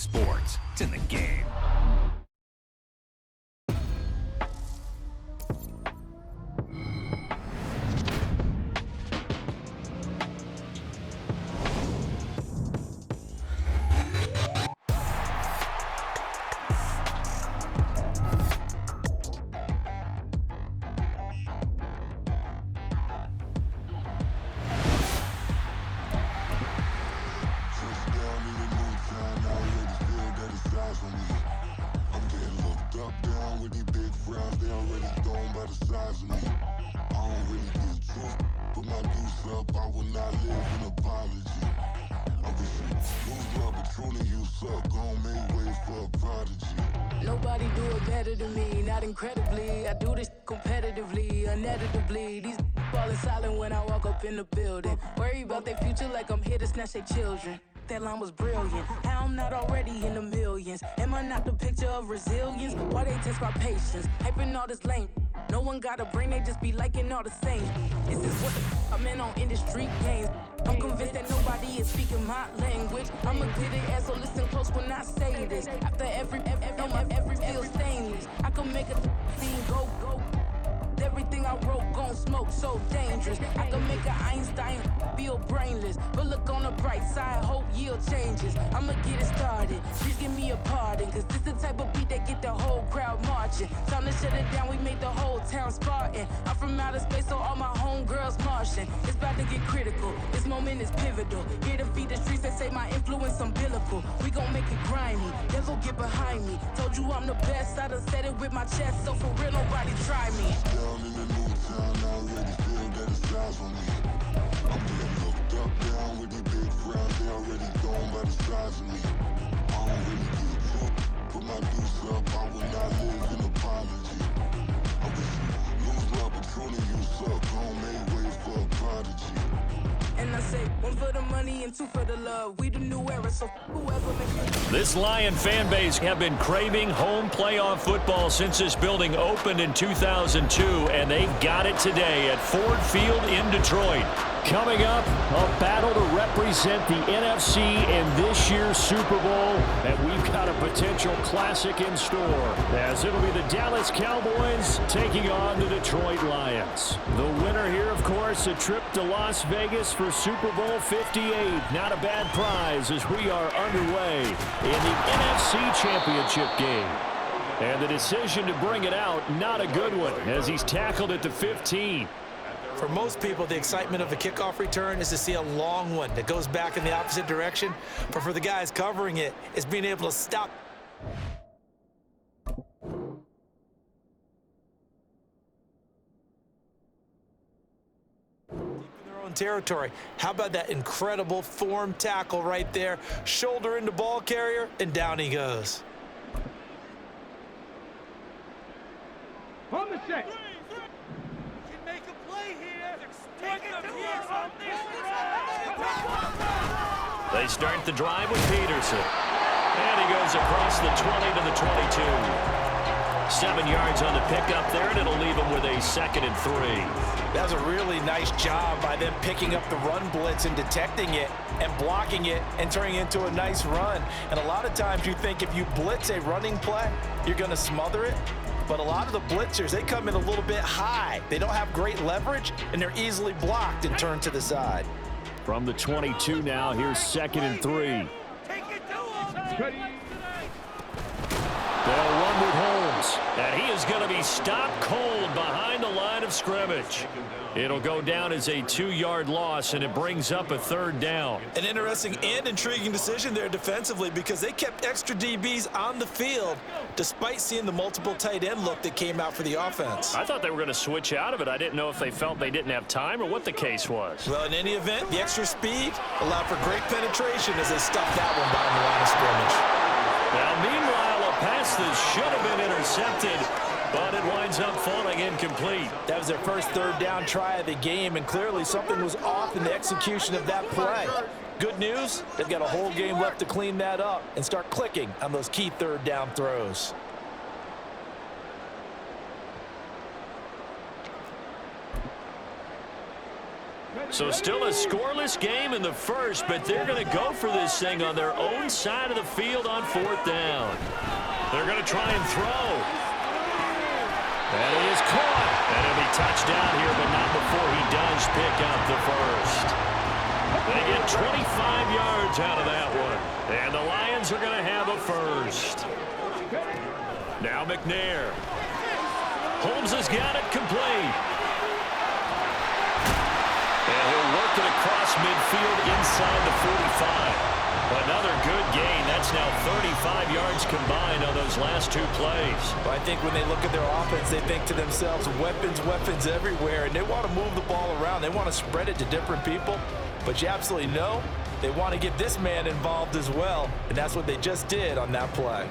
sports. It's in the game. Nobody do it better than me, not incredibly. I do this competitively, inevitably. These falling silent when I walk up in the building. Worry about their future like I'm here to snatch their children. That line was brilliant. How I'm not already in the millions? Am I not the picture of resilience? Why they test my patience? Hyping all this lame. No one got a brain, they just be liking all the same. This is what I'm in on industry games. I'm convinced that nobody is speaking my language. I'ma get it as so listen close when I say this. After every feel stainless. I can make a scene go. Everything I wrote gon' smoke, so dangerous. I can make an Einstein feel brainless. But look on the bright side, hope yield changes. I'ma get it started, please give me a pardon. Cause this the type of beat that get the whole crowd marching. Time to shut it down, we made the whole town Spartan. I'm from outer space, so all my homegirls Martian. It's about to get critical, this moment is pivotal. Here to feed the streets, they say my influence umbilical. We gon' make it grimy, never get behind me. Told you I'm the best, I done said it with my chest. So for real, nobody try me. In the new town, I already feel that it's eyes on me. I'm getting looked up, down with these big crowds. They already gone by the size of me. I don't really get too, put my deuce up. I will not live in apology. I wish you lose love, but truly you suck. Gon' make way for a prodigy. And I say, one for the money and two for the love. We the new era, so whoever makes it. This Lion fan base have been craving home playoff football since this building opened in 2002, and they've got it today at Ford Field in Detroit. Coming up, a battle to represent the NFC in this year's Super Bowl, and we've got a potential classic in store, as it'll be the Dallas Cowboys taking on the Detroit Lions. The winner here, of course, a trip to Las Vegas for Super Bowl 58. Not a bad prize as we are underway in the NFC Championship game. And the decision to bring it out, not a good one, as he's tackled at the 15. For most people, the excitement of a kickoff return is to see a long one that goes back in the opposite direction. But for the guys covering it, it's being able to stop. Deep in their own territory. How about that incredible form tackle right there? Shoulder into ball carrier, and down he goes. On the set. They start the drive with Peterson. And he goes across the 20 to the 22. 7 yards on the pickup there, and it'll leave him with a 2nd and 3. That was a really nice job by them picking up the run blitz and detecting it and blocking it and turning it into a nice run. And a lot of times you think if you blitz a running play, you're going to smother it. But a lot of the blitzers, they come in a little bit high. They don't have great leverage, and they're easily blocked and turned to the side. From the 22 now, here's 2nd and 3. They'll run with Holmes, and he is going to be stopped cold behind the line of scrimmage. It'll go down as a 2-yard loss, and it brings up a 3rd down. An interesting and intriguing decision there defensively because they kept extra DBs on the field despite seeing the multiple tight end look that came out for the offense. I thought they were going to switch out of it. I didn't know if they felt they didn't have time or what the case was. Well, in any event, the extra speed allowed for great penetration as they stuffed that one behind the line of scrimmage. Now, meanwhile, a pass that should have been intercepted, but it winds up falling incomplete. That was their first 3rd down try of the game, and clearly something was off in the execution of that play. Good news, they've got a whole game left to clean that up and start clicking on those key 3rd down throws. So still a scoreless game in the first, but they're going to go for this thing on their own side of the field on 4th down. They're going to try and throw. And it is caught. And it'll be touchdown here, but not before he does pick up the first. They get 25 yards out of that one. And the Lions are going to have a first. Now McNair. Holmes has got it complete. And he'll work it across midfield inside the 45. Another good gain. That's now 35 yards combined on those last 2 plays. Well, I think when they look at their offense, they think to themselves, weapons, weapons everywhere, and they want to move the ball around. They want to spread it to different people, but you absolutely know they want to get this man involved as well, and that's what they just did on that play.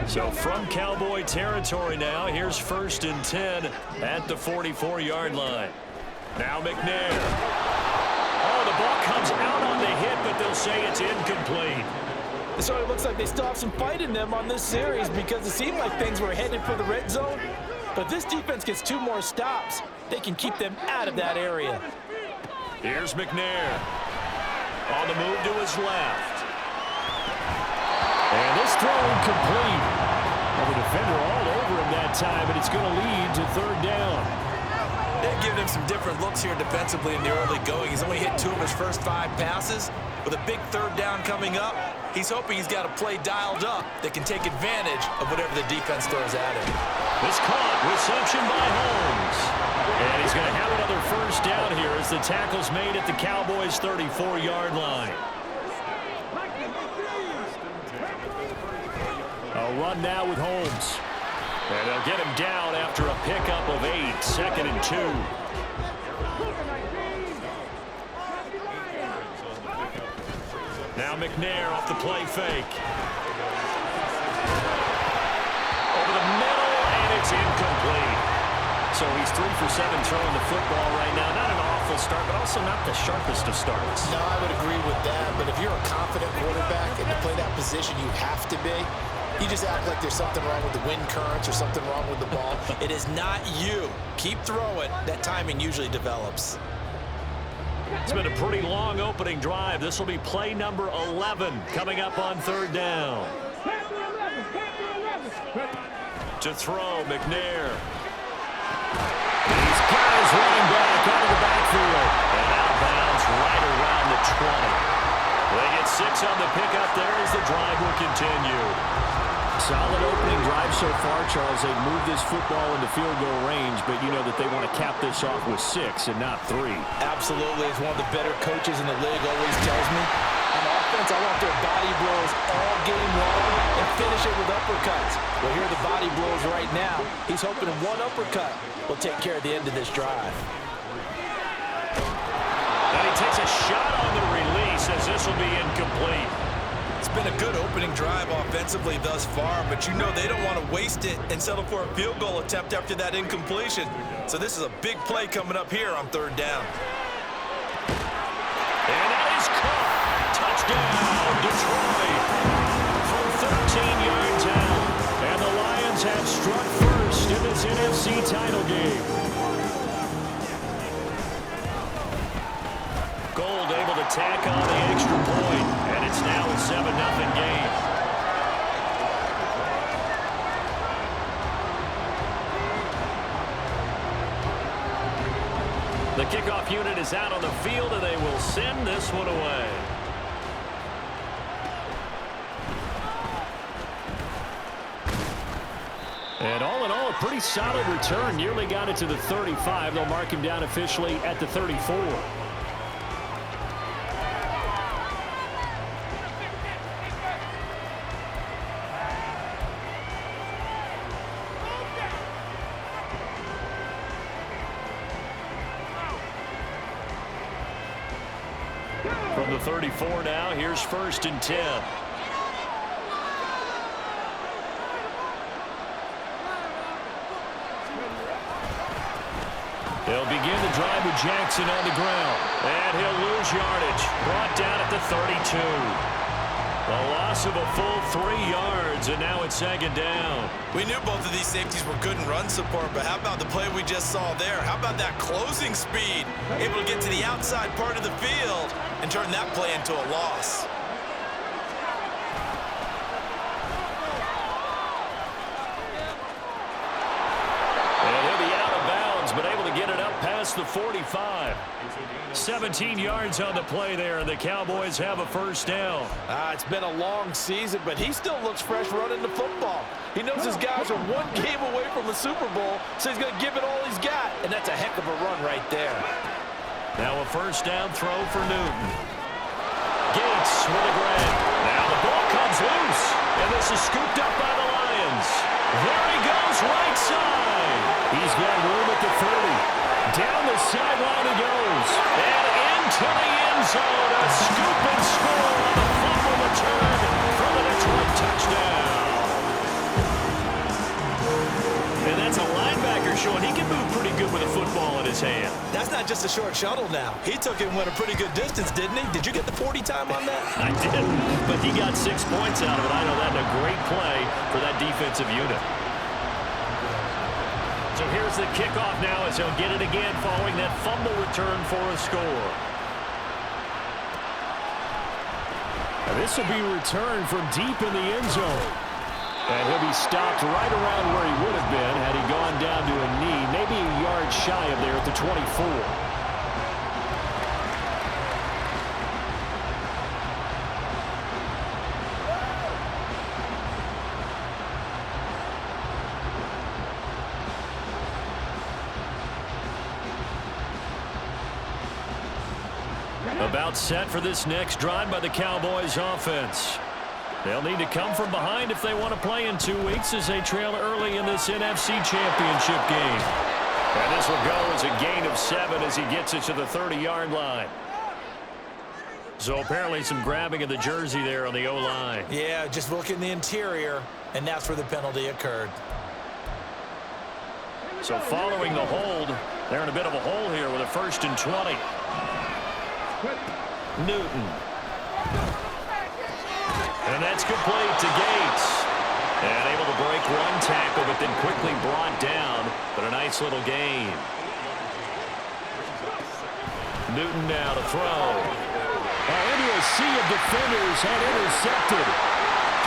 So from Cowboy territory now, here's 1st and 10 at the 44-yard line. Now McNair. Oh, the ball comes out on the hit, but they'll say it's incomplete. So it looks like they still have some fight in them on this series because it seemed like things were headed for the red zone. But if this defense gets 2 more stops, they can keep them out of that area. Here's McNair. On the move to his left. And this throw incomplete. Well, the defender all over him that time, and it's going to lead to 3rd down. They've given him some different looks here defensively in the early going. He's only hit 2 of his first 5 passes. With a big 3rd down coming up, he's hoping he's got a play dialed up that can take advantage of whatever the defense throws at him. This caught. Reception by Holmes. And he's going to have another 1st down here as the tackle's made at the Cowboys' 34-yard line. A run now with Holmes. And they'll get him down after a pickup of 8, 2nd and 2. Now McNair off the play fake. Over the middle, and it's incomplete. So he's 3 for 7 throwing the football right now. Not an awful start, but also not the sharpest of starts. No, I would agree with that. But if you're a confident quarterback and to play that position, you have to be. You just act like there's something wrong with the wind currents or something wrong with the ball. It is not you. Keep throwing. That timing usually develops. It's been a pretty long opening drive. This will be play number 11 coming up on 3rd down. To throw, McNair. He's got his running back out of the backfield. And out of bounds right around the 20. They get 6 on the pickup there as the drive will continue. Solid opening drive so far, Charles. They've moved this football into field goal range, but you know that they want to cap this off with 6 and not 3. Absolutely. As one of the better coaches in the league always tells me, on offense, I want their body blows all game long and finish it with uppercuts. Well, here are the body blows right now. He's hoping one uppercut will take care of the end of this drive. And he takes a shot on the release as this will be incomplete. It's been a good opening drive offensively thus far, but you know they don't want to waste it and settle for a field goal attempt after that incompletion. So this is a big play coming up here on 3rd down. And that is caught. Touchdown, Detroit. From 13 yards out. And the Lions have struck first in this NFC title game. Gold able to tack on the extra point, and it's now a 7-0 game. The kickoff unit is out on the field, and they will send this one away. And all in all, a pretty solid return. Nearly got it to the 35. They'll mark him down officially at the 34. From the 34 now, here's 1st and 10. They'll begin the drive with Jackson on the ground. And he'll lose yardage. Brought down at the 32. A loss of a full 3 yards, and now it's second down. We knew both of these safeties were good in run support, but how about the play we just saw there? How about that closing speed? Able to get to the outside part of the field and turn that play into a loss. And he'll be out of bounds, but able to get it up past the 45. 17 yards on the play there, and the Cowboys have a first down. It's been a long season, but he still looks fresh running the football. He knows his guys are one game away from the Super Bowl, so he's going to give it all he's got, and that's a heck of a run right there. Now a first down throw for Newton. Gates with a grab. Now the ball comes loose, and this is scooped up by the Lions. There he goes, right side. He's got room at the 30. Down the sideline he goes. And into the end zone. A scoop and score on a fumble return from the Detroit touchdown. And that's a linebacker showing he can move pretty good with a football in his hand. That's not just a short shuttle now. He took it and went a pretty good distance, didn't he? Did you get the 40 time on that? I did, but he got 6 points out of it. I know that's a great play for that defensive unit. So here's the kickoff now as he'll get it again following that fumble return for a score. Now this will be returned from deep in the end zone. And he'll be stopped right around where he would have been had he gone down to a knee, maybe a yard shy of there at the 24. About set for this next drive by the Cowboys offense. They'll need to come from behind if they want to play in 2 weeks as they trail early in this NFC Championship game. And this will go as a gain of 7 as he gets it to the 30-yard line. So apparently some grabbing of the jersey there on the O-line. Yeah, just look in the interior, and that's where the penalty occurred. So following the hold, they're in a bit of a hole here with a 1st and 20. Newton. And that's complete to Gates. And able to break one tackle, but then quickly brought down. But a nice little gain. Newton now to throw. Into a sea of defenders and intercepted.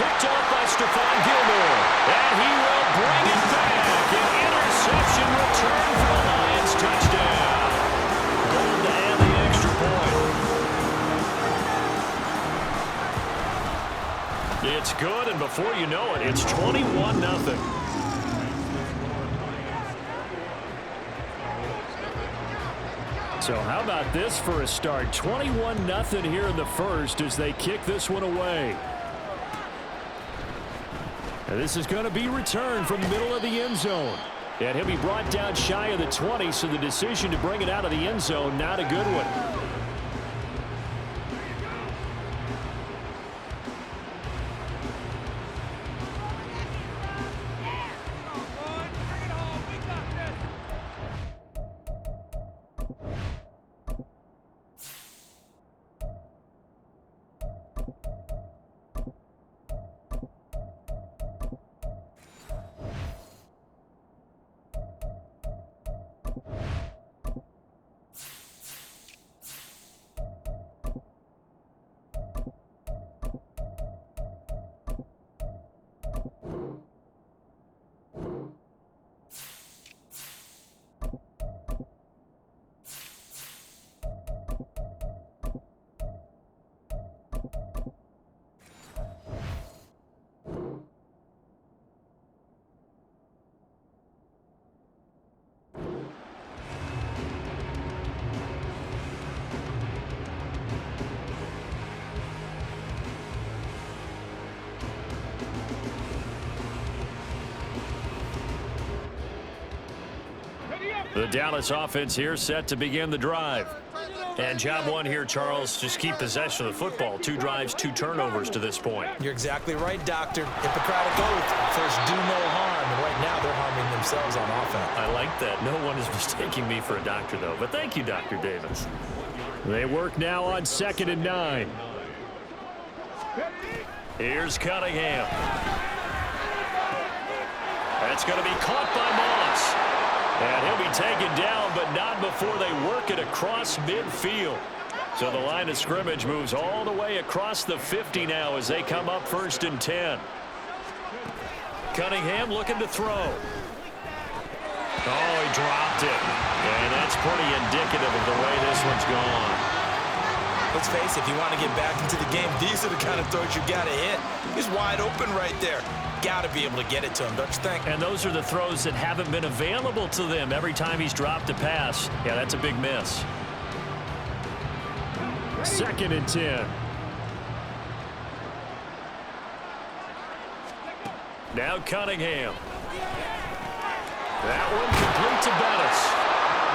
Picked off by Stephon Gilmore. And he will bring it back. An interception return for the Lions touchdown. Going to add the extra point. It's good, and before you know it, it's 21-0. So how about this for a start? 21-0 here in the first as they kick this one away. And this is going to be returned from the middle of the end zone. And he'll be brought down shy of the 20, so the decision to bring it out of the end zone, not a good one. The Dallas offense here set to begin the drive. And job one here, Charles, just keep possession of the football. 2 drives, 2 turnovers to this point. You're exactly right, Doctor. Hippocratic oath. First, do no harm. And right now, they're harming themselves on offense. I like that. No one is mistaking me for a doctor, though. But thank you, Dr. Davis. They work now on 2nd and 9. Ready? Here's Cunningham. That's going to be caught by Moss. And he'll be taken down, but not before they work it across midfield. So the line of scrimmage moves all the way across the 50 now as they come up 1st and 10. Cunningham looking to throw. Oh, he dropped it. And that's pretty indicative of the way this one's gone. Let's face it, if you want to get back into the game, these are the kind of throws you got to hit. He's wide open right there. Got to be able to get it to him, don't you think? And those are the throws that haven't been available to them every time he's dropped a pass. Yeah, that's a big miss. 2nd and 10. Now Cunningham. That one complete to Bettis.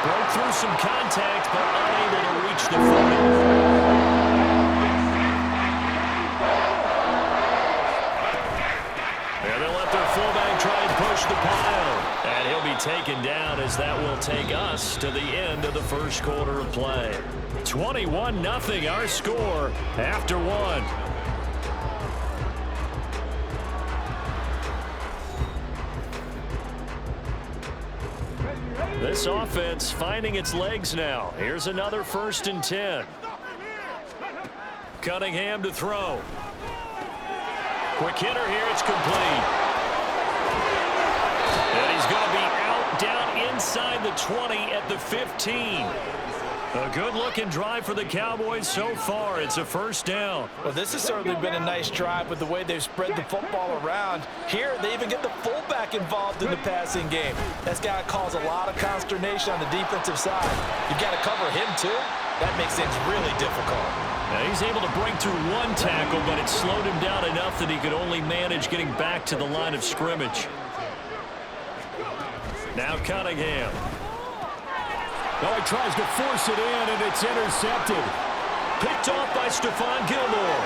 Broke through some contact, but unable to reach the 40. And they'll let their fullback try and push the pile. And he'll be taken down as that will take us to the end of the first quarter of play. 21-0 our score after one. This offense finding its legs now. Here's another 1st and 10. Cunningham to throw. Quick hitter here. It's complete. And he's going to be out down inside the 20 at the 15. A good-looking drive for the Cowboys so far. It's a 1st down. Well, this has certainly been a nice drive with the way they've spread the football around. Here, they even get the fullback involved in the passing game. That's got to cause a lot of consternation on the defensive side. You've got to cover him, too. That makes things really difficult. Now he's able to break through one tackle, but it slowed him down enough that he could only manage getting back to the line of scrimmage. Now Cunningham. Oh, he tries to force it in, and it's intercepted. Picked off by Stephon Gilmore.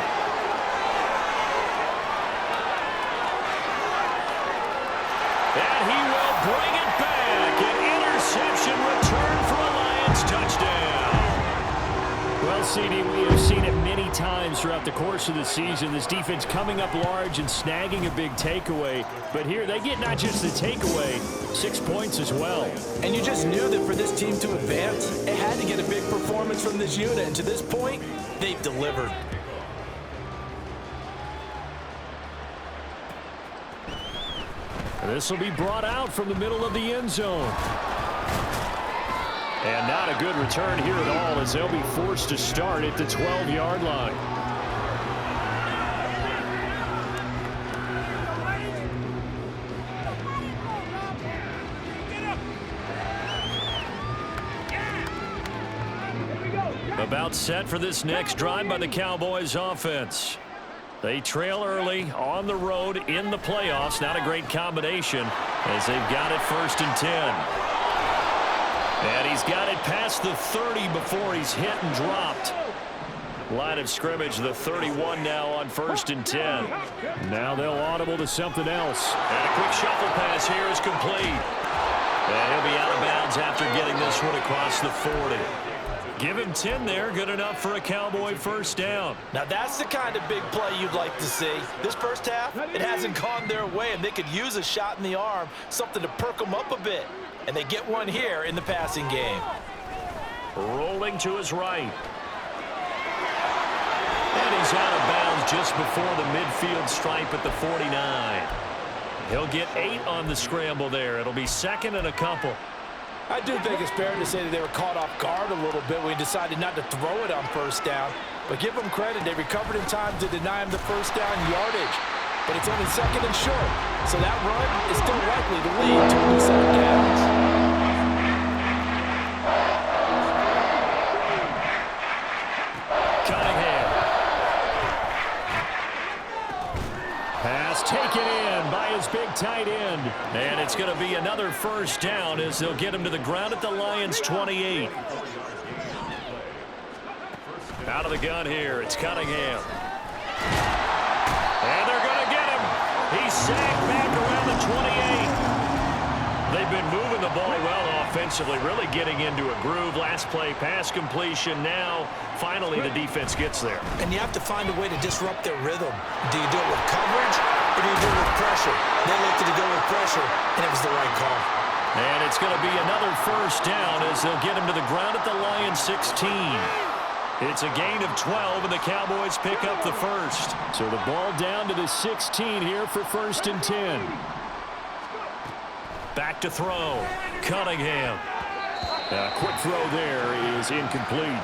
And he will bring it back. An interception return for a Lions touchdown. Well, CD, we have seen it many times throughout the course of the season. This defense coming up large and snagging a big takeaway. But here, they get not just the takeaway, 6 points as well. And you just knew that for this team to advance, it had to get a big performance from this unit. And to this point, they've delivered. This will be brought out from the middle of the end zone. And not a good return here at all as they'll be forced to start at the 12-yard line. About set for this next drive by the Cowboys offense. They trail early on the road in the playoffs. Not a great combination as they've got it 1st and 10. And he's got it past the 30 before he's hit and dropped. Line of scrimmage, the 31 now on 1st and 10. Now they'll audible to something else. And a quick shuffle pass here is complete. And he'll be out of bounds after getting this one across the 40. Give him 10 there, good enough for a Cowboy 1st down. Now that's the kind of big play you'd like to see. This first half, it hasn't gone their way, and they could use a shot in the arm, something to perk them up a bit. And they get one here in the passing game. Rolling to his right. And he's out of bounds just before the midfield stripe at the 49. He'll get 8 on the scramble there. It'll be 2nd and a couple. I do think it's fair to say that they were caught off guard a little bit when he decided not to throw it on 1st down. But give them credit, they recovered in time to deny him the 1st down yardage. But it's only 2nd and short, so that run is still likely to lead to a new set of downs. Cunningham. Pass taken in by his big tight end. And it's going to be another 1st down as they'll get him to the ground at the Lions 28. Out of the gun here, it's Cunningham. And they're going to get him. He's sacked back around the 28. They've been moving the ball well offensively, really getting into a groove. Last play, pass completion. Now, finally, the defense gets there. And you have to find a way to disrupt their rhythm. Do you do it with coverage, or do you do it with pressure? They elected to go with pressure, and it was the right call. And it's going to be another first down as they'll get him to the ground at the Lions 16. It's a gain of 12, and the Cowboys pick up the first. So the ball down to the 16 here for 1st and 10. Back to throw. Cunningham. A quick throw there is incomplete.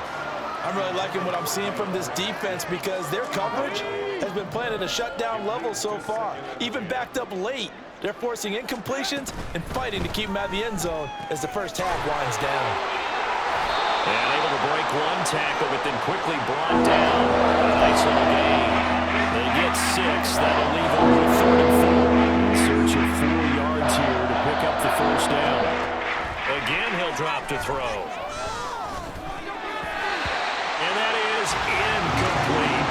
I'm really liking what I'm seeing from this defense because their coverage has been playing at a shutdown level so far. Even backed up late, they're forcing incompletions and fighting to keep them out of the end zone as the first half winds down. And able to break one tackle, but then quickly brought down. A nice little gain. They get 6. That'll leave them with 3rd and 4. Search of 4 yards here to pick up the first down. Again, he'll drop to throw. And that is incomplete.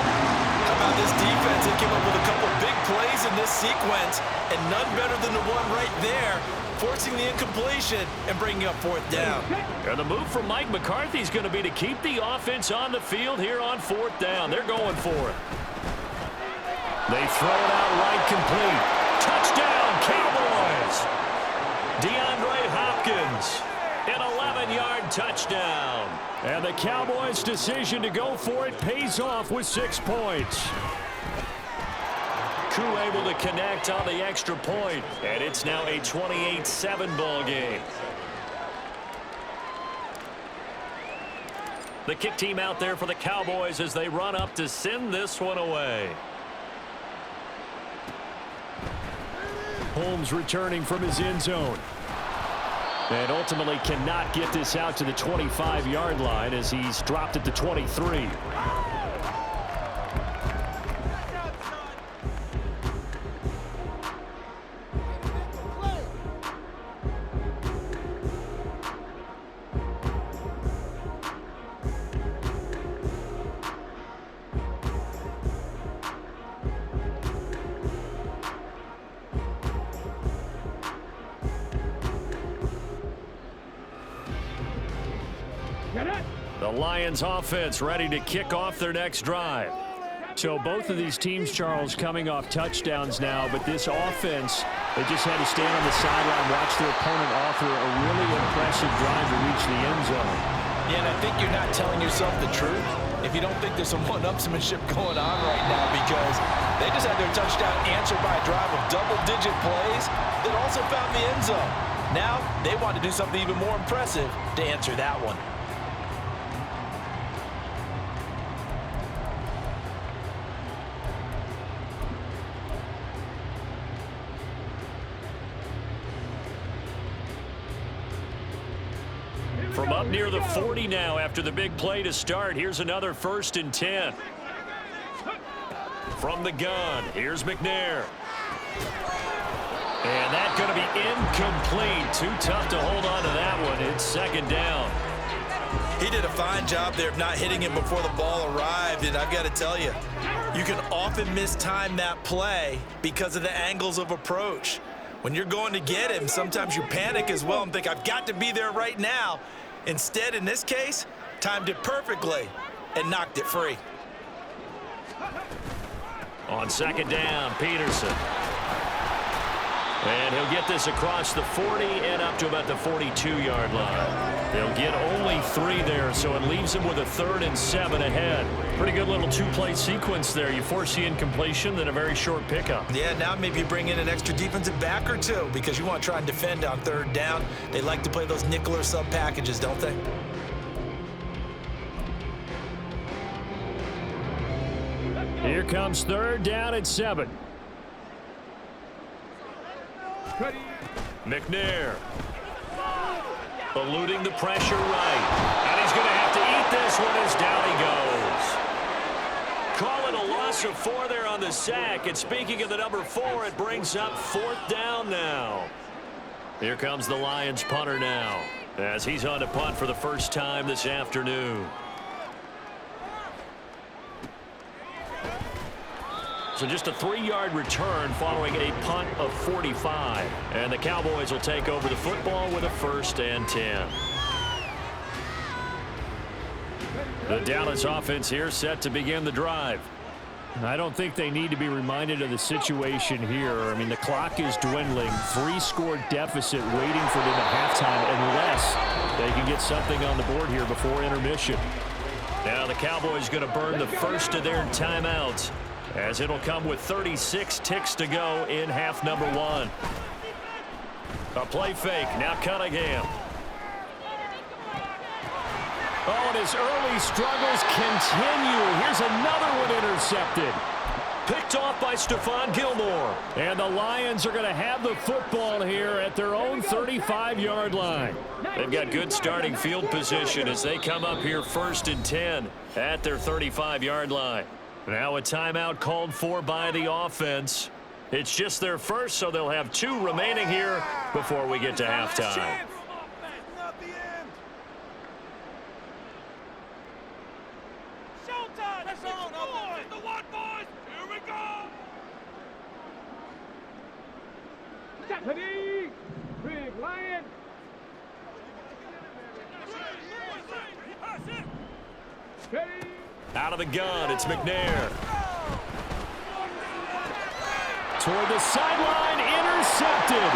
How about this defense? They came up with a couple big plays in this sequence, and none better than the one right there, forcing the incompletion and bringing up 4th down. And the move from Mike McCarthy is going to be to keep the offense on the field here on 4th down. They're going for it. They throw it out right, complete. Touchdown, Cowboys! DeAndre Hopkins, an 11-yard touchdown. And the Cowboys' decision to go for it pays off with 6 points. Koo able to connect on the extra point, and it's now a 28-7 ball game. The kick team out there for the Cowboys as they run up to send this one away. Holmes returning from his end zone. And ultimately cannot get this out to the 25-yard line as he's dropped at the 23. The Lions offense ready to kick off their next drive. So both of these teams, Charles, coming off touchdowns now, but this offense, they just had to stand on the sideline, watch their opponent offer a really impressive drive to reach the end zone. Yeah, and I think you're not telling yourself the truth if you don't think there's some one-upsmanship going on right now, because they just had their touchdown answered by a drive of double-digit plays that also found the end zone. Now they want to do something even more impressive to answer that one. From up near the 40 now after the big play to start. Here's another 1st and 10. From the gun, here's McNair. And that's going to be incomplete. Too tough to hold on to that one. It's 2nd down. He did a fine job there of not hitting him before the ball arrived, and I've got to tell you, you can often mistime that play because of the angles of approach. When you're going to get him, sometimes you panic as well and think, I've got to be there right now. Instead, in this case, timed it perfectly and knocked it free. On 2nd down, Peterson. And he'll get this across the 40 and up to about the 42-yard line. They'll get only 3 there, so it leaves them with a 3rd and 7 ahead. Pretty good little 2-play sequence there. You force the incompletion, then a very short pickup. Yeah, now maybe you bring in an extra defensive back or two because you want to try and defend on 3rd down. They like to play those nickel or sub packages, don't they? Here comes 3rd down at 7. McNair eluding the pressure right. And he's going to have to eat this one as down he goes. Call it a loss of 4 there on the sack. And speaking of the number 4, it brings up 4th down now. Here comes the Lions punter now as he's on to punt for the first time this afternoon. So just a 3-yard return following a punt of 45. And the Cowboys will take over the football with a 1st and 10. The Dallas offense here set to begin the drive. I don't think they need to be reminded of the situation here. I mean, the clock is dwindling. 3-score deficit waiting for them at halftime unless they can get something on the board here before intermission. Now the Cowboys going to burn the first of their timeouts, as it'll come with 36 ticks to go in half number 1. A play fake. Now Cunningham. Oh, and his early struggles continue. Here's another one intercepted. Picked off by Stephon Gilmore. And the Lions are going to have the football here at their own 35-yard line. They've got good starting field position as they come up here 1st and 10 at their 35-yard line. Now a timeout called for by the offense. It's just their first, so they'll have 2 remaining here before we get to halftime. Stephanie, Big Lion. Out of the gun, it's McNair. Toward the sideline, intercepted.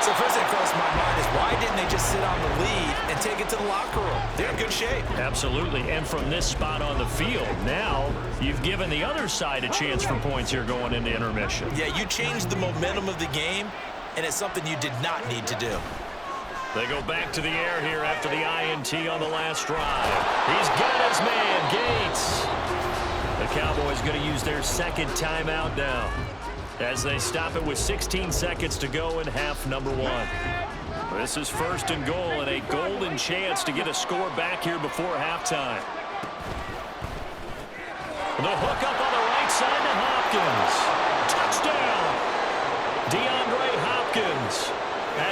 So first thing that crossed my mind is why didn't they just sit on the lead and take it to the locker room? They're in good shape. Absolutely, and from this spot on the field, now you've given the other side a chance for points here going into intermission. Yeah, you changed the momentum of the game, and it's something you did not need to do. They go back to the air here after the INT on the last drive. He's got his man, Gates. The Cowboys going to use their 2nd timeout now, as they stop it with 16 seconds to go in half number 1. This is 1st and goal and a golden chance to get a score back here before halftime. The hook up on the right side to Hopkins. Touchdown! DeAndre Hopkins,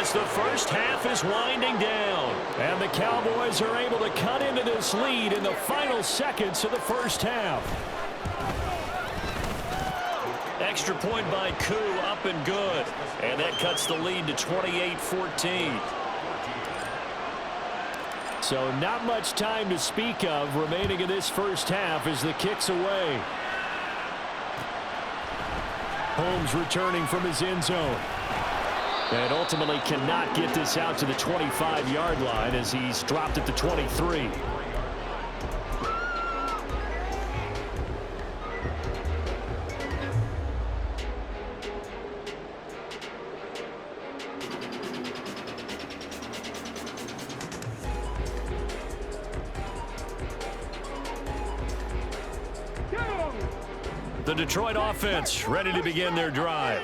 as the first half is winding down. And the Cowboys are able to cut into this lead in the final seconds of the first half. Extra point by Koo, up and good. And that cuts the lead to 28-14. So not much time to speak of remaining in this first half as the kick's away. Holmes returning from his end zone. And ultimately cannot get this out to the 25-yard line as he's dropped at the 23. The Detroit offense ready to begin their drive.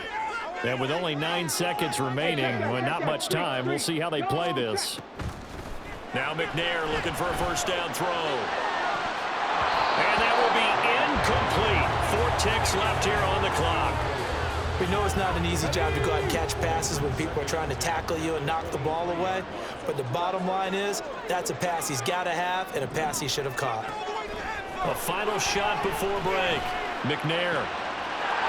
And with only 9 seconds remaining, well, not much time, we'll see how they play this. Now McNair looking for a first down throw. And that will be incomplete. 4 ticks left here on the clock. We know it's not an easy job to go out and catch passes when people are trying to tackle you and knock the ball away. But the bottom line is, that's a pass he's got to have and a pass he should have caught. A final shot before break. McNair.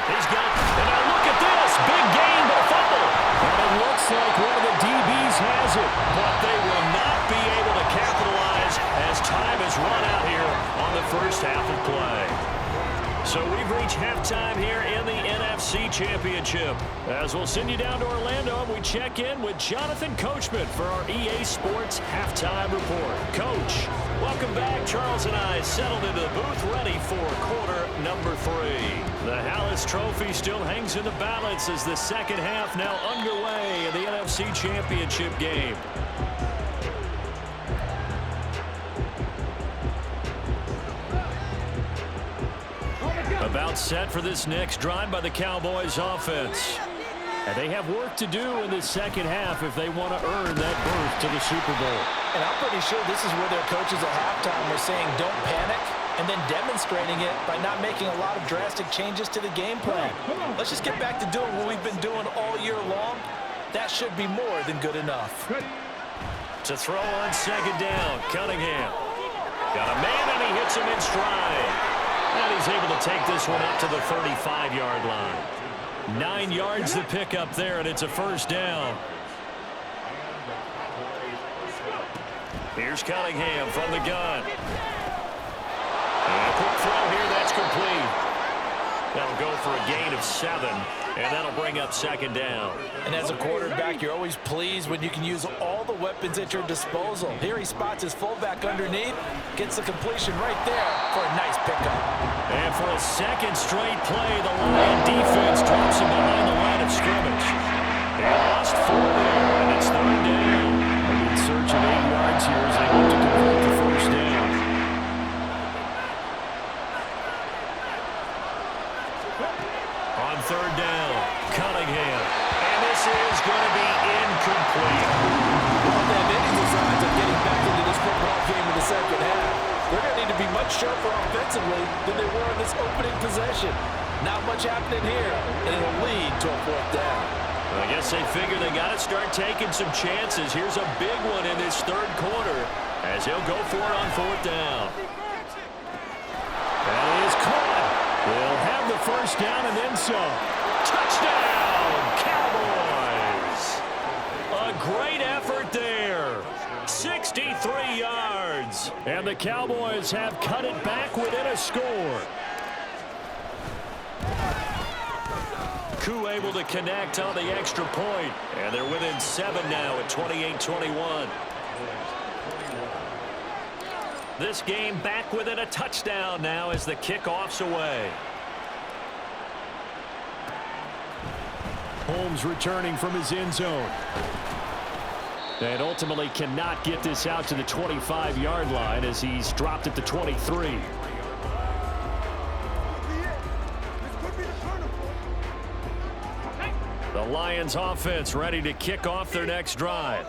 He's got, and now look at this. Big gain, but a fumble. And it looks like one of the DBs has it. But they will not be able to capitalize as time has run out here on the first half of play. So we've reached halftime here in the NFC Championship. As we'll send you down to Orlando, and we check in with Jonathan Coachman for our EA Sports Halftime Report. Coach, welcome back. Charles and I settled into the booth ready for quarter number 3. The Hallis Trophy still hangs in the balance as the second half now underway in the NFC Championship game. About set for this next drive by the Cowboys offense. And they have work to do in the second half if they want to earn that berth to the Super Bowl. And I'm pretty sure this is where their coaches at halftime were saying don't panic, and then demonstrating it by not making a lot of drastic changes to the game plan. Let's just get back to doing what we've been doing all year long. That should be more than good enough. To throw on second down, Cunningham. Got a man, and he hits him in stride. And he's able to take this one up to the 35-yard line. 9 yards to pick up there, and it's a first down. Here's Cunningham from the gun. And a quick throw here, that's complete. That'll go for a gain of 7, and that'll bring up second down. And as a quarterback, you're always pleased when you can use all the weapons at your disposal. Here he spots his fullback underneath, gets the completion right there for a nice pickup. And for a second straight play, the Lion defense drops him behind the line of scrimmage. They lost 4 there, and it's third down. In search of 8 yards here as they look to convert the first down. On third down, Cunningham. And this is going to be incomplete. Well, they have any designs of getting back into this football game in the second half. They're going to need to be much sharper offensively than they were in this opening possession. Not much happening here, and it'll lead to a fourth down. I guess they figure they got to start taking some chances. Here's a big one in this third quarter as he'll go for it on fourth down. That is caught. They'll have the first down and then some. Touchdown, Cowboys! A great effort there. 63 yards. And the Cowboys have cut it back within a score. Koo able to connect on the extra point. And they're within 7 now at 28-21. This game back within a touchdown now as the kickoff's away. Holmes returning from his end zone. And ultimately cannot get this out to the 25-yard line as he's dropped at the 23. The Lions offense ready to kick off their next drive.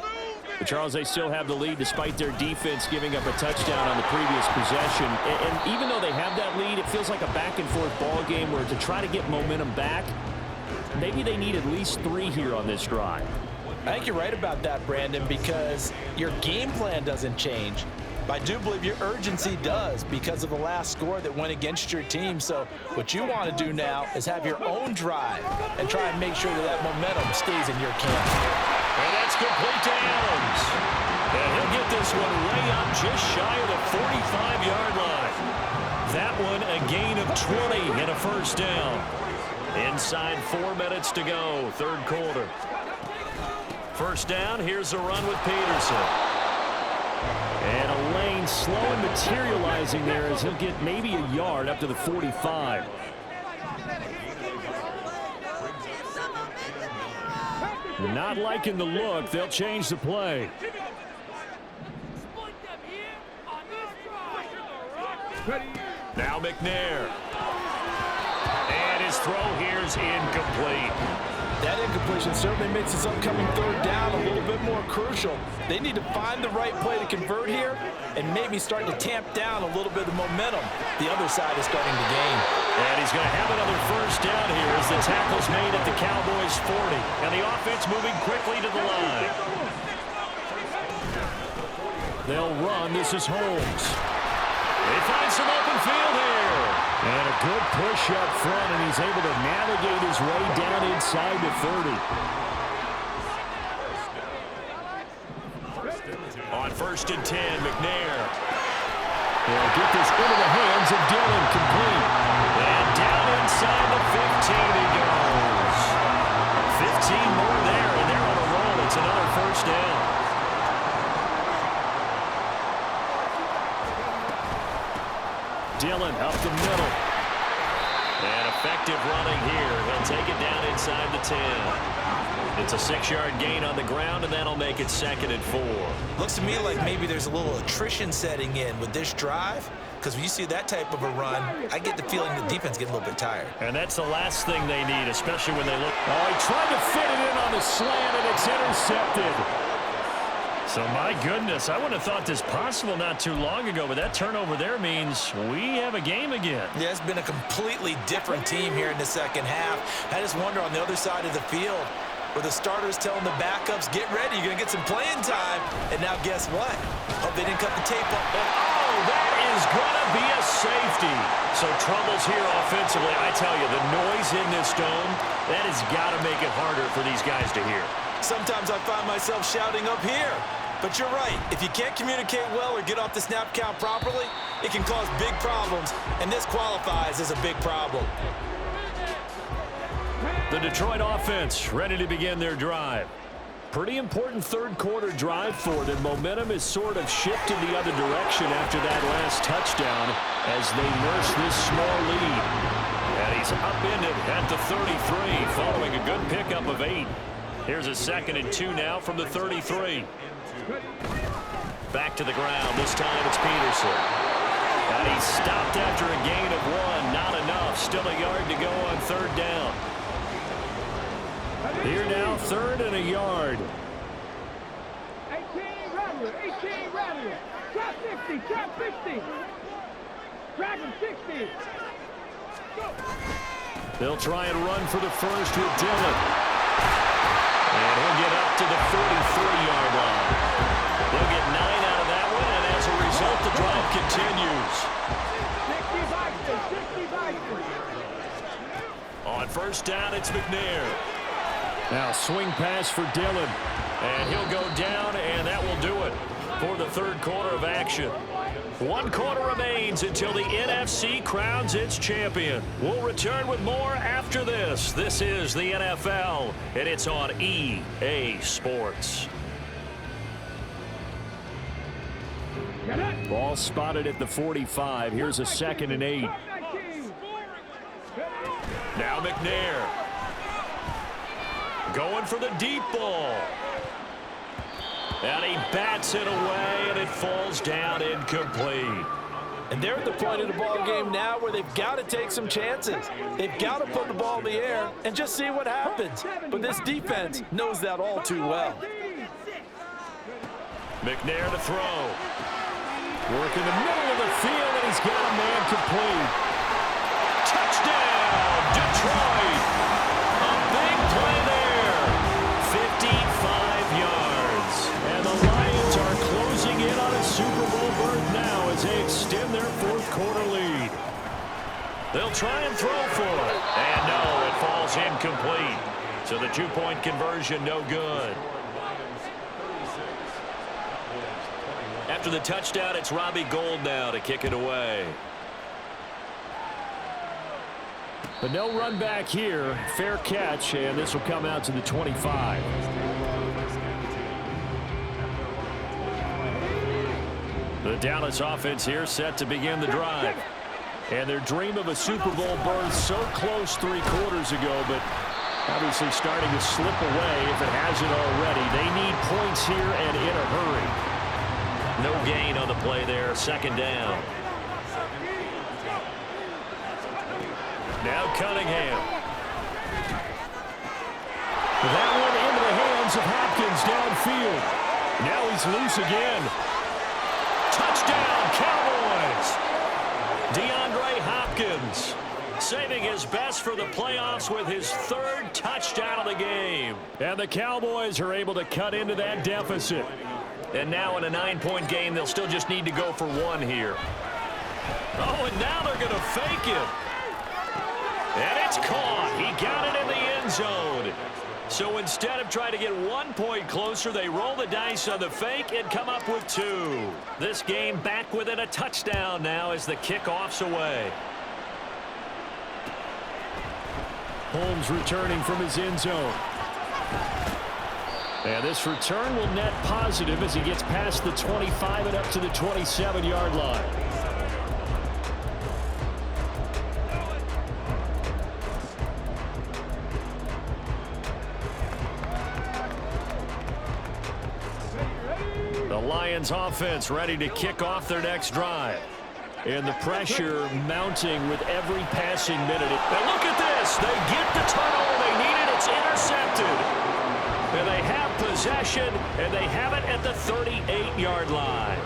But Charles, they still have the lead despite their defense giving up a touchdown on the previous possession. And even though they have that lead, it feels like a back-and-forth ball game where to try to get momentum back, maybe they need at least 3 here on this drive. I think you're right about that, Brandon, because your game plan doesn't change. But I do believe your urgency does because of the last score that went against your team. So what you want to do now is have your own drive and try and make sure that momentum stays in your camp. And that's complete to Adams. And he'll get this one way up just shy of the 45-yard line. That one a gain of 20 and a first down. Inside 4 minutes to go, third quarter. First down, here's a run with Peterson. And a lane slow materializing there as he'll get maybe a yard up to the 45. Not liking the look. They'll change the play. Now McNair. And his throw here is incomplete. That incompletion certainly makes this upcoming third down a little bit more crucial. They need to find the right play to convert here and maybe start to tamp down a little bit of momentum. The other side is starting to gain. And he's going to have another first down here as the tackle's made at the Cowboys' 40. And the offense moving quickly to the line. They'll run. This is Holmes. They find some open field here. And a good push up front, and he's able to navigate his way down inside the 30. On 1st and 10, McNair. They'll get this into the hands of Dillon, complete. And down inside the 15 he goes. 15 more there, and they're on a roll. It's another first down. Dillon up the middle. And effective running here. He'll take it down inside the 10. It's a 6-yard gain on the ground, and that'll make it 2nd and 4. Looks to me like maybe there's a little attrition setting in with this drive, because when you see that type of a run, I get the feeling the defense getting a little bit tired. And that's the last thing they need, especially when they look. Oh, he tried to fit it in on the slant, and it's intercepted. So, my goodness, I wouldn't have thought this possible not too long ago, but that turnover there means we have a game again. Yeah, it's been a completely different team here in the second half. I just wonder on the other side of the field where the starters telling the backups, get ready, you're going to get some playing time. And now guess what? Hope they didn't cut the tape up. Oh, that is going to be a safety. So troubles here offensively. I tell you, the noise in this dome, that has got to make it harder for these guys to hear. Sometimes I find myself shouting up here. But you're right. If you can't communicate well or get off the snap count properly, it can cause big problems, and this qualifies as a big problem. The Detroit offense ready to begin their drive. Pretty important third-quarter drive for them. Momentum is sort of shifted the other direction after that last touchdown as they nurse this small lead. And he's upended at the 33 following a good pickup of 8. Here's a 2nd and 2 now from the 33. Back to the ground. This time it's Peterson. And he's stopped after a gain of 1. Not enough. Still a yard to go on 3rd down. Here now, 3rd and a yard. 18 run. Trap 50, trap 50. Drag him 60. They'll try and run for the first with Dillon. And he'll get up to the 43-yard line. They'll get 9 out of that one, and as a result, the drive continues. 60 On 1st down, it's McNair. Now swing pass for Dillon. And he'll go down, and that will do it for the 3rd quarter of action. 1 quarter remains until the NFC crowns its champion. We'll return with more after this. This is the NFL, and it's on EA Sports. Ball spotted at the 45. Here's a 2nd and 8. Now McNair. Going for the deep ball. And he bats it away, and it falls down incomplete. And they're at the point of the ball game now where they've got to take some chances. They've got to put the ball in the air and just see what happens. But this defense knows that all too well. McNair to throw. Work in the middle of the field, and he's got a man complete. Touchdown, Detroit. A big play there. 55 yards. And the Lions are closing in on a Super Bowl berth now as they extend their 4th quarter lead. They'll try and throw for it. And no, it falls incomplete. So the 2-point conversion no good. After the touchdown, it's Robbie Gould now to kick it away. But no run back here. Fair catch, and this will come out to the 25. The Dallas offense here set to begin the drive. And their dream of a Super Bowl berth so close 3 quarters ago, but obviously starting to slip away if it hasn't already. They need points here and in a hurry. No gain on the play there. 2nd down. Now Cunningham. That one into the hands of Hopkins downfield. Now he's loose again. Touchdown, Cowboys. DeAndre Hopkins saving his best for the playoffs with his 3rd touchdown of the game. And the Cowboys are able to cut into that deficit. And now in a 9-point game, they'll still just need to go for 1 here. Oh, and now they're going to fake it. And it's caught. He got it in the end zone. So instead of trying to get 1 point closer, they roll the dice on the fake and come up with 2. This game back within a touchdown now as the kickoff's away. Holmes returning from his end zone. And this return will net positive as he gets past the 25 and up to the 27-yard line. The Lions offense ready to kick off their next drive. And the pressure mounting with every passing minute. And look at this. They get the turnover they needed. It's intercepted. And they have possession, and they have it at the 38-yard line.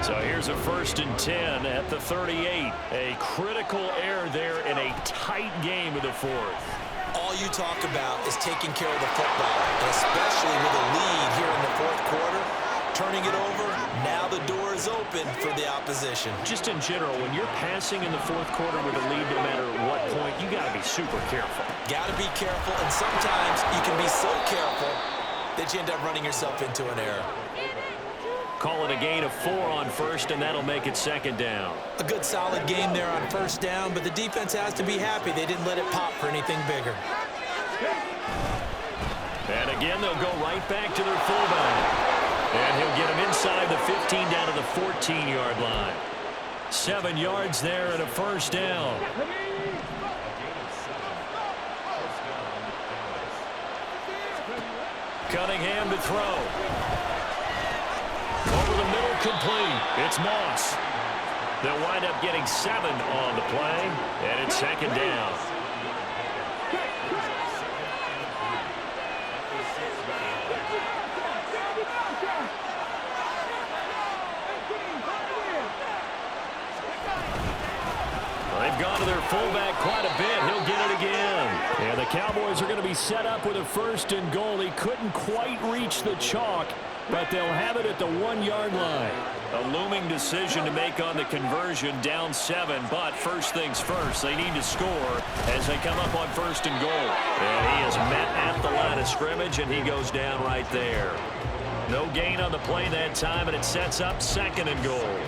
So here's a 1st and 10 at the 38. A critical error there in a tight game of the 4th. All you talk about is taking care of the football, and especially with a lead here in the 4th quarter. turning it over, now the door is open for the opposition. Just in general, when you're passing in the fourth quarter with a lead, no matter what point, you got to be super careful. Got to be careful, and sometimes you can be so careful that you end up running yourself into an error. Call it a gain of 4 on first, and that'll make it second down. A good solid game there on first down, but the defense has to be happy they didn't let it pop for anything bigger. And again, they'll go right back to their fullback. And he'll get him inside the 15 down to the 14-yard line. 7 yards there and a first down. Cunningham to throw. Over the middle, complete. It's Moss. They'll wind up getting 7 on the play, and it's second down. They've gone to their fullback quite a bit. He'll get it again. And the Cowboys are going to be set up with a first and goal. He couldn't quite reach the chalk, but they'll have it at the 1-yard line. A looming decision to make on the conversion, down 7. But first things first, they need to score as they come up on first and goal. And he is met at the line of scrimmage, and he goes down right there. No gain on the play that time, and it sets up second and goal.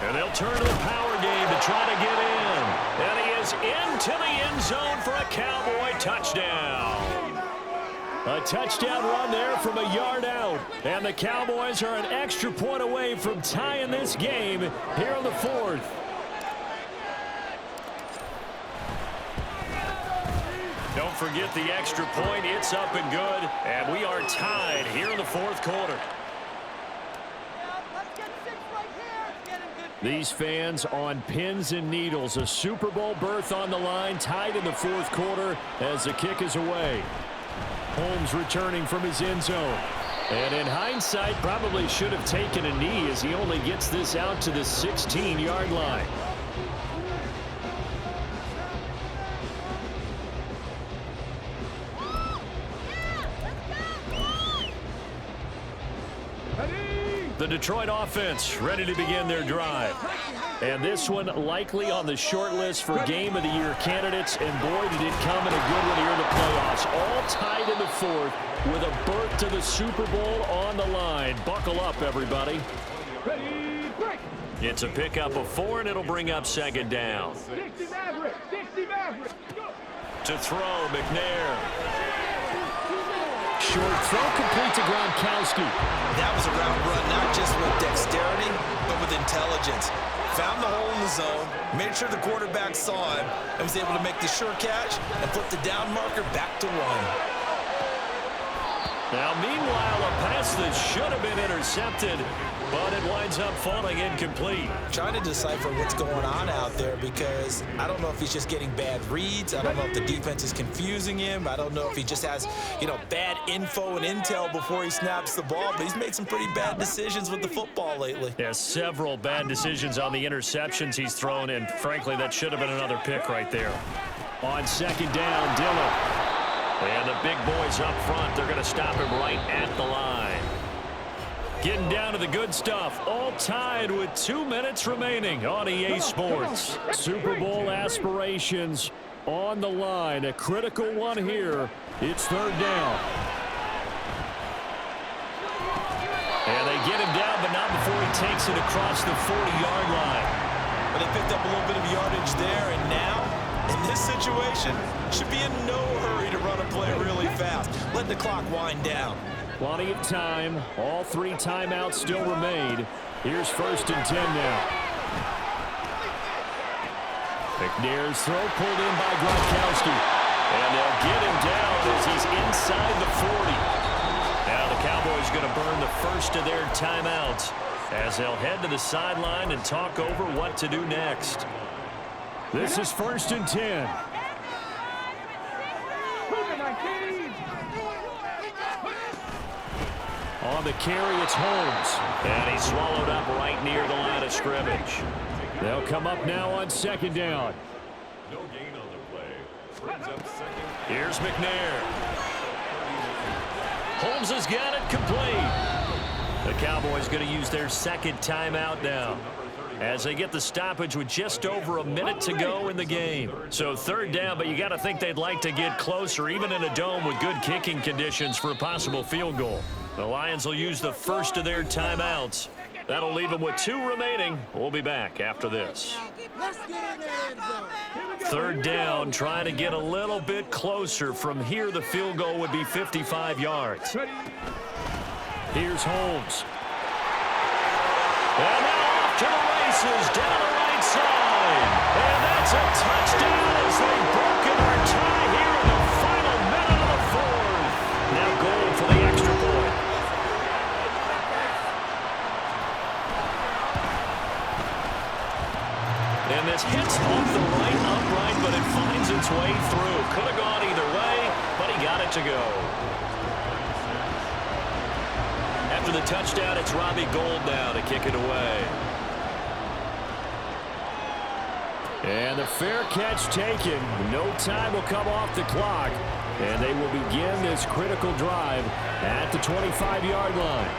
And they'll turn to the power game to try to get in. And he is into the end zone for a Cowboy touchdown. A touchdown run there from a yard out. And the Cowboys are an extra point away from tying this game here in the fourth. Don't forget the extra point. It's up and good. And we are tied here in the fourth quarter. These fans on pins and needles. A Super Bowl berth on the line, tied in the fourth quarter as the kick is away. Holmes returning from his end zone. And in hindsight, probably should have taken a knee as he only gets this out to the 16-yard line. The Detroit offense ready to begin their drive. And this one likely on the short list for Game of the Year candidates. And boy, did it come in a good one here in the playoffs. All tied in the fourth with a berth to the Super Bowl on the line. Buckle up, everybody. It's a pickup of 4, and it'll bring up second down. To throw, McNair. Short throw complete to Gronkowski. That was a route run, not just with dexterity, but with intelligence. Found the hole in the zone, made sure the quarterback saw him, and was able to make the sure catch and put the down marker back to 1. Now, meanwhile, a pass that should have been intercepted, but it winds up falling incomplete. Trying to decipher what's going on out there because I don't know if he's just getting bad reads. I don't know if the defense is confusing him. I don't know if he just has, bad info and intel before he snaps the ball. But he's made some pretty bad decisions with the football lately. Yeah, several bad decisions on the interceptions he's thrown, and frankly, that should have been another pick right there. On second down, Dillon. And the big boys up front, they're going to stop him right at the line. Getting down to the good stuff, all tied with 2 minutes remaining on EA Sports. Super Bowl aspirations on the line, a critical one here. It's third down. And they get him down, but not before he takes it across the 40-yard line. But they picked up a little bit of yardage there, and now, in this situation, should be in no hurry to run a play really fast. Let the clock wind down. Plenty of time. All 3 timeouts still remain. Here's first and 10 now. McNair's throw pulled in by Gronkowski. And they'll get him down as he's inside the 40. Now the Cowboys going to burn the first of their timeouts as they'll head to the sideline and talk over what to do next. This is first and 10. On the carry, it's Holmes. And he's swallowed up right near the line of scrimmage. They'll come up now on second down. No gain on the play. Here's McNair. Holmes has got it complete. The Cowboys going to use their second timeout now, as they get the stoppage with just over a minute to go in the game. So third down, but you got to think they'd like to get closer, even in a dome with good kicking conditions for a possible field goal. The Lions will use the first of their timeouts. That'll leave them with 2 remaining. We'll be back after this. Third down, trying to get a little bit closer. From here, the field goal would be 55 yards. Here's Holmes. And now off to the races down the right side. And that's a touchdown as they've broken our tie here in the final minute of the fourth. Now goal for the extra point. And this hits off the right upright, but it finds its way through. Could have gone either way, but he got it to go. After the touchdown, it's Robbie Gould now to kick it away. And the fair catch taken. No time will come off the clock. And they will begin this critical drive at the 25-yard line.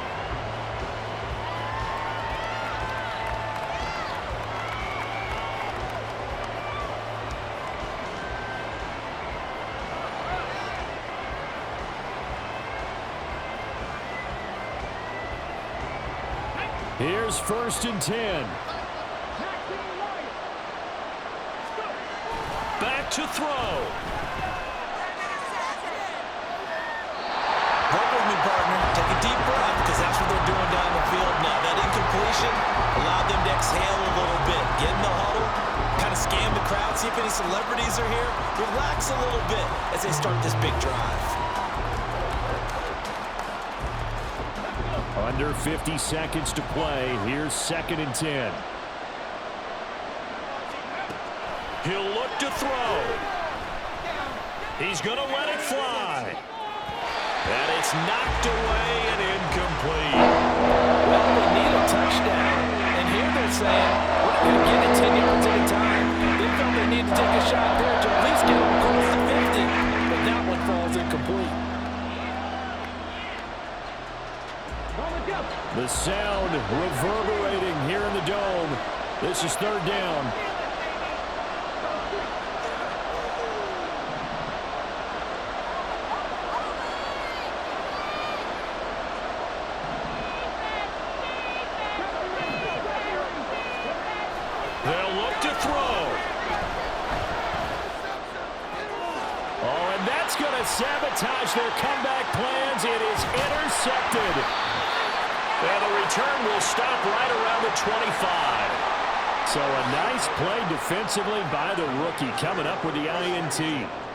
Here's 1st and 10. Back to throw. Work with me, partner. Take a deep breath, because that's what they're doing down the field now. That incompletion allowed them to exhale a little bit. Get in the huddle, kind of scan the crowd, see if any celebrities are here. Relax a little bit as they start this big drive. Under 50 seconds to play. Here's 2nd and 10. He'll look to throw. He's going to let it fly. And it's knocked away and incomplete. Well, they need a touchdown. And here they're saying, we're not going to get it 10 yards at a time. They felt they need to take a shot there to at least get them close to 50. But that one falls incomplete. The sound reverberating here in the dome. This is 3rd down. They'll look to throw. Oh, and that's going to sabotage their comeback plans. It is intercepted. And the return will stop right around the 25. So a nice play defensively by the rookie, coming up with the INT.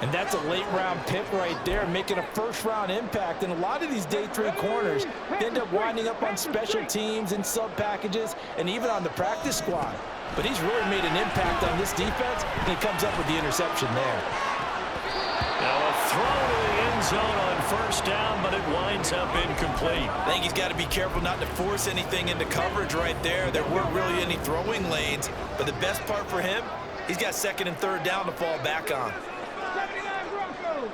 And that's a late-round pick right there, making a first-round impact. And a lot of these day 3 corners end up winding up on special teams and sub-packages and even on the practice squad. But he's really made an impact on this defense, and he comes up with the interception there. Now a throw to the end zone on 1st down, but it winds up incomplete. I think he's got to be careful not to force anything into coverage right there. There weren't really any throwing lanes, but the best part for him, he's got 2nd and 3rd down to fall back on. 79 Broncos.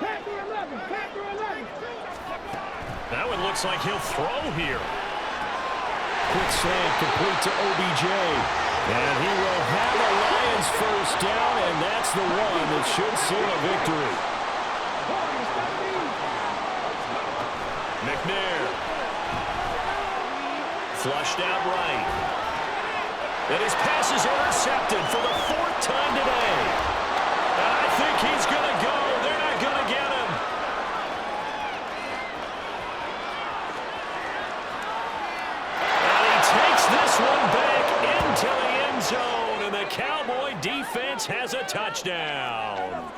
Pass to 11. Pass to 11. That one looks like he'll throw here. Quick slant complete to OBJ. And he will have a Lions 1st down, and that's the one that should seal a victory. McNair. Flushed out right. And his pass is intercepted for the 4th time today. And I think he's going to go. They're not going to get him. And he takes this one back into the end zone, and the Cowboy defense has a touchdown.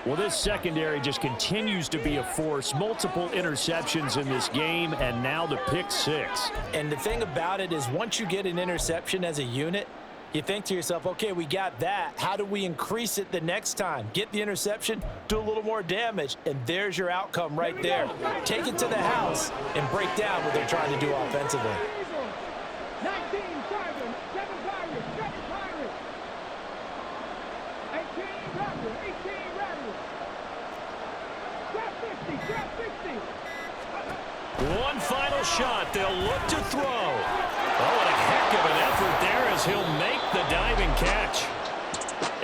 Well, this secondary just continues to be a force. Multiple interceptions in this game, and now the pick 6. And the thing about it is, once you get an interception as a unit, you think to yourself, okay, we got that. How do we increase it the next time? Get the interception, do a little more damage, and there's your outcome right there. Take it to the house and break down what they're trying to do offensively. 19 Pirates, 7 Pirates, 7 Pirates. rattle, 18 rattle. Trap 50, trap 60. One final shot. They'll look to throw. Oh, what a heck of an effort there as he'll make the diving catch.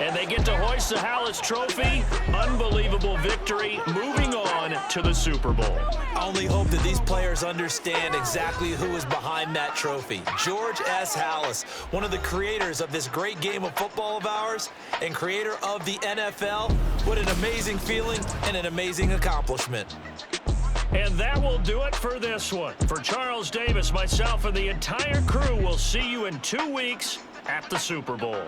And they get to hoist the Hallis Trophy. Unbelievable victory. Moving on to the Super Bowl. I only hope that these players understand exactly who is behind that trophy. George S. Hallis, one of the creators of this great game of football of ours and creator of the NFL. What an amazing feeling and an amazing accomplishment. And that will do it for this one. For Charles Davis, myself, and the entire crew, we'll see you in 2 weeks at the Super Bowl.